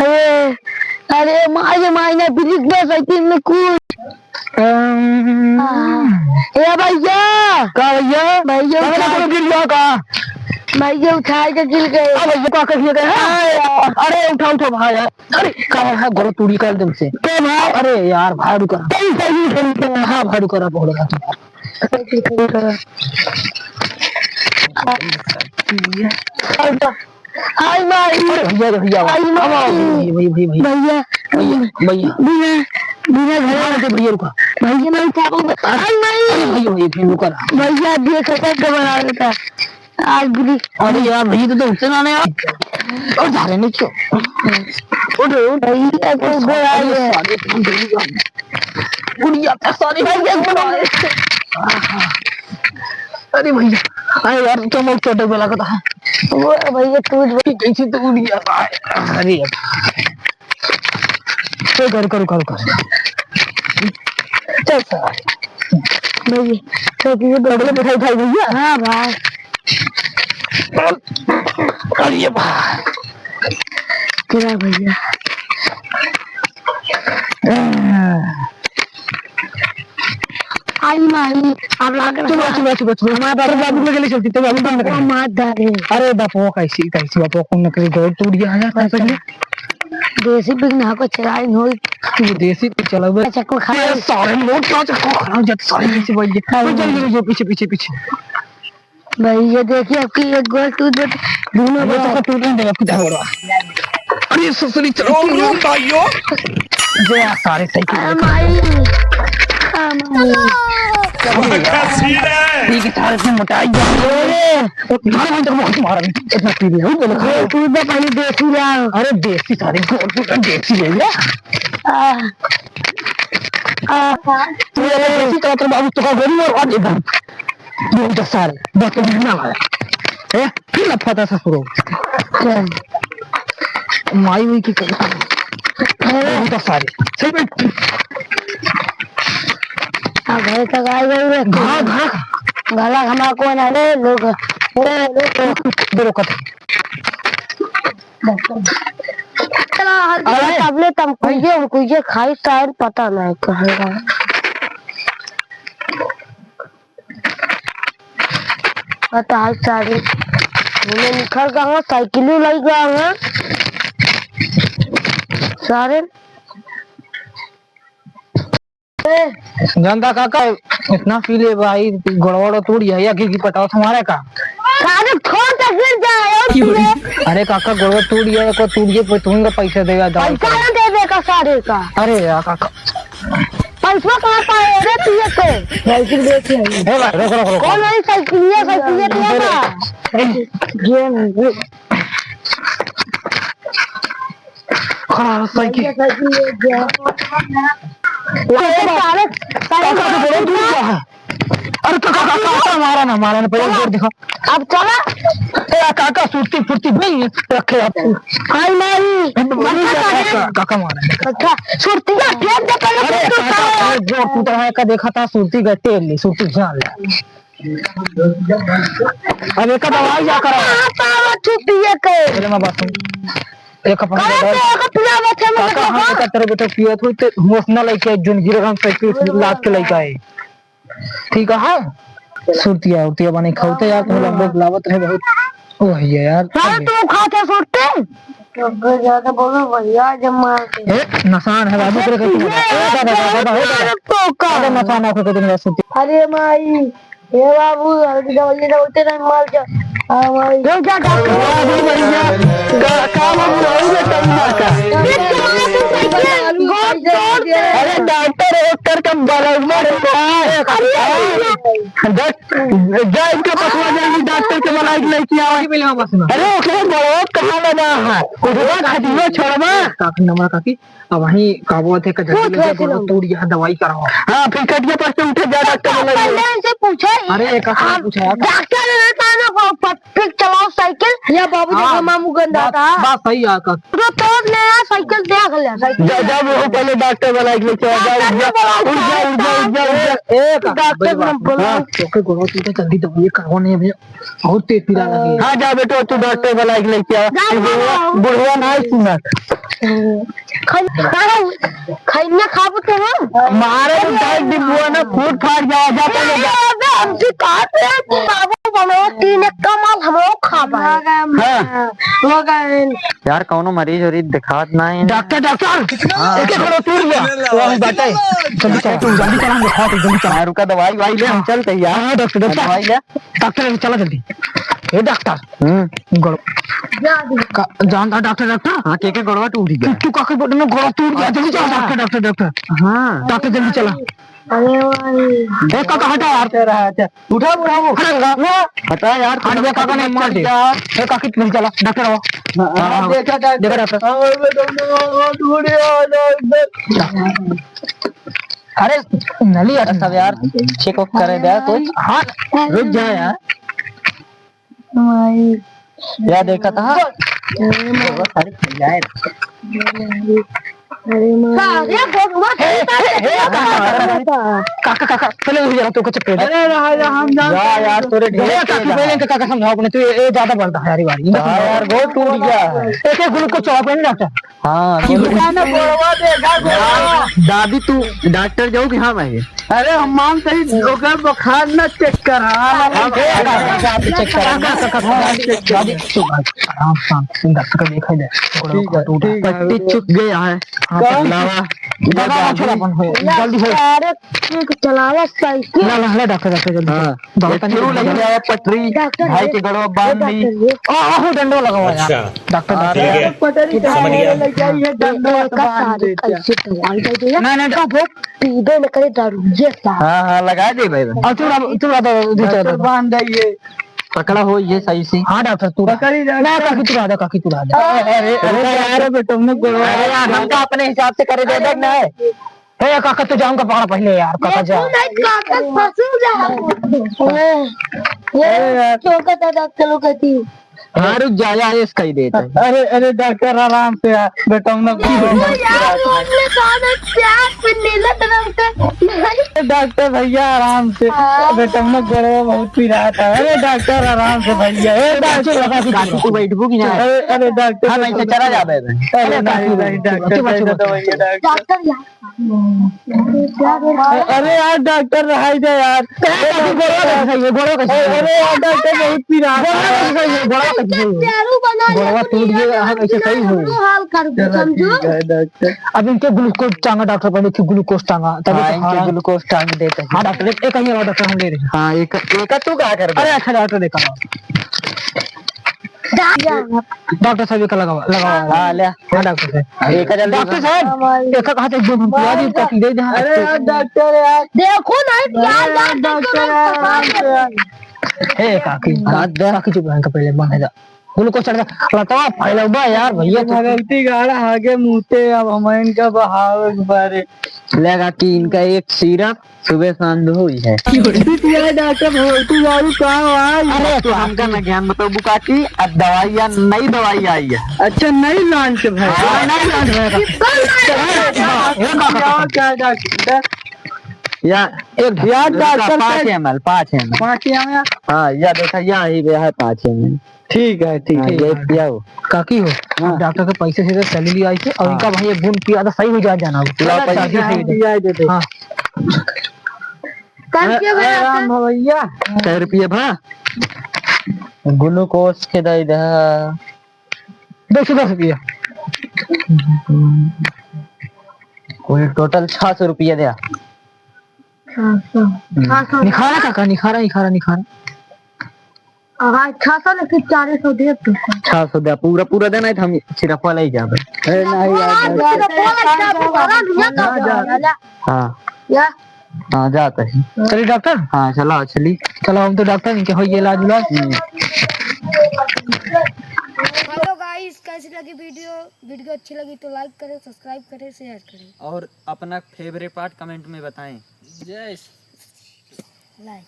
अरे अरे माये मायने बिलिक में साइकिल में कूद। ए भैया का भैया भैया गिर गया का भैया उठा के गिर गए। भैया का कर गए। अरे उठा उठा भाई अरे का है गोरो तूड़ी कर दे से के भाई। अरे यार भाई रुक हां भाई रुक पड़ेगा हाय माई भैया भैया भैया भैया भैया बिना घर भैया भैया रुका भैया मैं उठाऊंगा। हाय माई भैया रुका भैया देख कैसे बना रहा था आज बुरी। अरे यार भैया तो उठते ना यार और जा रहे नहीं क्यों उठ भैया को बुरा है गुड़िया सॉरी भैया अरे भैया अरे यार तुम लोग छोटे बेला का था वो भैया टूट कैसे तो उड़ गया अरे यार तो कर चल सर भैया तो ये बगल में उठाई भैया। हाँ भाई अरे भाई तेरा भैया आई माई आप लाकर चलो हमारे बाबू लगे चलती तो बाबू बंद कर मार डाले। अरे बापू कैसी कैसी बापू को नकली गोल टूट गया है कैसे देसी बिगना को चलाई हो तू देसी पे चला हुआ चक्को खा सारे लोग क्या चक्को खराब जब सारे पीछे भैया जो पीछे भैया देखिए आपकी एक गोल टूट दोनों वो तो टूट नहीं देगा कुछ होगा। अरे ससुरी चलो भाइयों जे सारे सही माई ठीक है सारे से मोटाई अरे तो बहुत मारा इतना पी लिया हूं बोले तू तो पानी देसी लाओ। अरे देसी सारे गोल देसी ले लिया तू ये देसी तो बाबू तो का गोली और एकदम दो तो सारे बहुत ना लाया ए फिर लफाता सा शुरू माई हुई की कर तो सारे सही में घर तक आ गए गला हमारा कौन है रे लोग अबले तम कुछ खाई शायद पता नहीं कहेगा पता है सारी मैंने निखर गया साइकिल लाई गया सारे जनता काका इतना पी ले भाई गड़बड़ तोड़ या की पटाओ तुम्हारे का गिर जाए। अरे काका गड़बड़ टूट गया को टूट पे तुम पैसा देगा पैसा ना दे देगा सारे का। अरे यार काका पैसा कहाँ पाए रे तू ये साइकिल देखे ए भाई रोको कौन है साइकिल गेम खड़ा साइकिल अरे काका मारा ना पहले जोर दिखा अब चला काका सुरती फुर्ती नहीं रखे आप हाय मारी काका मारा अच्छा सुरती का फेंक दे पहले जो टूटा है का देखा था सुरती का तेल ली सुरती जान ले अब एक दवाई जा करा छुट्टी के अरे मैं बात एक अपन का पिया बैठे में काका का तेरे बेटा पिया थोड़ी ते इमोशनल है कि जोन गिरे हम साइकिल लाद के लेके आए ठीक है सुरतिया उतिया बने खाते यार तुम लोग लावत रहे बहुत ओ भैया यार सारे तू खाते सुरते तो ज्यादा बोलो भैया जब मार ए नसान है बाबू करे दादा नसान आंखों के दिन सुरती अरे माई ये बाबू हल्दी दवाई दवाते नहीं मार जा भाई जो जा काम अरे डॉक्टर का बराबर जाए के पसवा जाएगी डॉक्टर के मलाई लेके आओ अरे ओके बहुत कहां लगा है उधर खादियो छोड़वा काकी नंबर काकी अब वही काबू थे का जल्दी तोड़ यहां दवाई कराओ हां फिर कटिया पर से उठे जा डॉक्टर बोला से पूछे अरे काका पूछा डॉक्टर ने ठीक चलाओ साइकिल या बाबू जी मामू गंदा था बात सही है काकी। तो तोड़ ले यार साइकिल देख ले साइकिल जब वो पहले डॉक्टर वाला के लेके आ एक डॉक्टर ने बोला ओके गोरो तू तो जल्दी दवाई करवाने भैया बहुत तेज पीड़ा लगी। हां जा बेटा तू डॉक्टर वाला के लेके आ बुढ़वा ना सुना खाना खाबो तो हम मारे तो डाइट डिबुआ ना फूट फाट जाओ जा पहले जा हम से कहते हैं बाबू बनाओ तीन कमाल हम लोग खा पाए हां हो गए यार कौनो मरीज वरीज दिखात ना है। डॉक्टर एक करो टूट गया वो बैठे जल्दी चला हम दिखा जल्दी चला रुका दवाई वाई ले हम चलते यार। हां डॉक्टर दवाई ले डॉक्टर चला जल्दी ए डॉक्टर गड़ो जानता डॉक्टर हाँ के गड़वा टूट गया तू काके बोलने में गड़ा टूट गया जल्दी चला डॉक्टर हाँ डॉक्टर जल्दी चला अरे भाई ए काका हटा यार तेरा है उठा वो हटा यार हट गया काका ने मार दे ए काकी जल्दी चला डॉक्टर आओ देखा डॉक्टर अरे नली हटा सब यार चेक अप करे दे तो। हाँ रुक जा यार क्या देखा था सारी खिलाए काका काका पहले जरा तो कुछ पे अरे हम जान यार तोरे ढेर पहले काका समझाओ अपने तू ये ज्यादा बढ़ता है यारी बारी यार बहुत टूट गया एक एक ग्लूकोज चौक पे डॉक्टर हाँ दादी तू डॉक्टर जाओ कि हाँ भाई। अरे हम मान सही ओकर बुखार न चेक कर चेक डॉक्टर का देखा दे पट्टी चुक गया है जल्दी चलावा साइकिल ना डॉक्टर शुरू लग गया पटरी भाई के गड़वा बांध दी डंडो लगा हुआ है डॉक्टर नहीं पीबे न करे दारू ये हाँ हाँ लगा दे भाई तू बांध दे पकड़ा हो ये सही से। हाँ डॉक्टर तू पकड़ी जा ना काकी तू राधा अरे यार बेटा तुमने अरे यार हम तो अपने हिसाब से करे दे दे ना है। ए काका तू जाऊंगा पकड़ा पहले यार काका जा काका फंस जा ये क्यों कहता डॉक्टर लोग कहती हाँ रुक जा यार इसका ही देता है। अरे डॉक्टर आराम से यार बेटा डॉक्टर भैया आराम से बेटा गड़वा बहुत पी रहा था। अरे डॉक्टर आराम से भैया तू बैठबू कि ना अरे डॉक्टर हाँ नहीं चला जा बे अरे नहीं डॉक्टर अरे यार डॉक्टर रहा दे यार अरे यार डॉक्टर बहुत पी रहा था गड़वा टूट गया ऐसे सही हो हाल कर समझो अब इनके ग्लूकोज टांगा डॉक्टर पहले की ग्लूकोज टांगा इनके ग्लूकोज टांग देते हैं। हाँ डॉक्टर एक ही वाला डॉक्टर हम ले रहे हैं। हाँ एक तू क्या कर अरे अच्छा डॉक्टर देखा डॉक्टर साहब का लगा हाँ ले हाँ डॉक्टर साहब एक जल्दी डॉक्टर साहब एक कहा था एकदम पिया दी तक दे दे। अरे यार डॉक्टर यार देखो ना यार डॉक्टर ए काकी चुप रहने का पहले बंद है जा ग्लूकोज चढ़ लता पहले बा यार भैया गलती गाड़ा आगे मुंहते अब हम इनका बहाव बारे लगा कि इनका एक सिरप सुबह शाम दो ही है। डॉक्टर भर्ती गाड़ी कहाँ आई? अरे तो हमका ना ज्ञान बताओ बुकाटी अब दवाई या नई दवाई आई है। अच्छा नई लॉन्च भाई नई लॉन्च क्या डॉक्टर या एक यार डॉक्टर 5 ml हाँ या देखा या ही है 5 ml ठीक है ठीक है ये पियाओ काकी हो डॉक्टर के पैसे से सैलरी आई थी और इनका भाई ये बूंद पिया था सही हो जाए जाना हाँ भैया 100 रुपये भा ग्लूकोज के दे दे 210 रुपया कुल टोटल 600 रुपया दिया। निखारा काका निखारा 600 लेकिन 400 दे 600 दिया पूरा देना है हम सिर्फ वाला ही जाबे। हाँ हाँ जाता है चलिए डॉक्टर हाँ चलो हम तो डॉक्टर इनके हो ये इलाज हेलो गाइस कैसी लगी वीडियो अच्छी लगी तो लाइक करें सब्सक्राइब करें शेयर करें और अपना फेवरेट पार्ट कमेंट में बताएं। लाइक